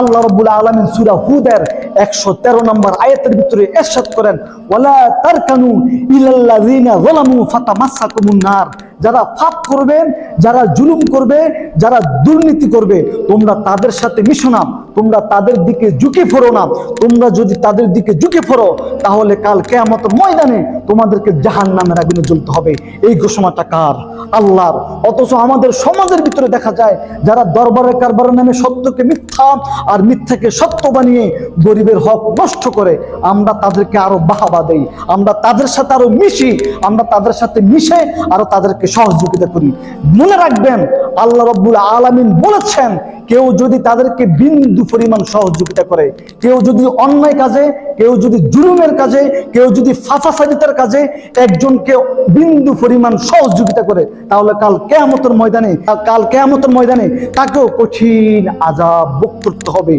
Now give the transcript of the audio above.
আল্লাহ রাব্বুল আলামিন সূরা হুদের 113 নম্বর আয়াতের ভিতরে ইরশাদ করেন, ওয়ালা তারকানু ইলাল্লাযিনা যালামু ফাতামাসসাকুমুন নার। যারা পাপ করবে, যারা জুলুম করবে, যারা দুর্নীতি করবে, তোমরা তাদের সাথে মিশো না, তোমরা তাদের দিকে ঝুঁকে পড়ো না। তোমরা যদি তাদের দিকে ঝুঁকে পড়ো তাহলে কাল কিয়ামতের ময়দানে তোমাদেরকে জাহান্নামের আগুনে জ্বলতে হবে। এই ঘোষণাটা কার? আল্লাহর। অথচ আমাদের সমাজের ভিতরে দেখা যায় যারা দরবারে কারবারের নামে সত্যকে মিথ্যা আর মিথ্যাকে সত্য বানিয়ে গরিবের হক নষ্ট করে, আমরা তাদেরকে আরো বাহাবা দেই, আমরা তাদের সাথে আরো মিশি, আমরা তাদের সাথে মিশে আরো তাদেরকে সহযোগিতা করি। মনে রাখবেন, আল্লাহ রাব্বুল আলামিন বলেছেন, কেউ যদি তাদেরকে বিন্দু পরিমাণ সহযোগিতা করে, কেউ যদি অন্যায় কাজে, কেউ যদি জুলুমের কাজে, কেউ যদি ফাসাদিতার কাজে একজনকে বিন্দু পরিমাণ সহযোগিতা করে, তাহলে কাল কিয়ামতের ময়দানে তাকেও কঠিন আযাব ভোগ করতে হবে।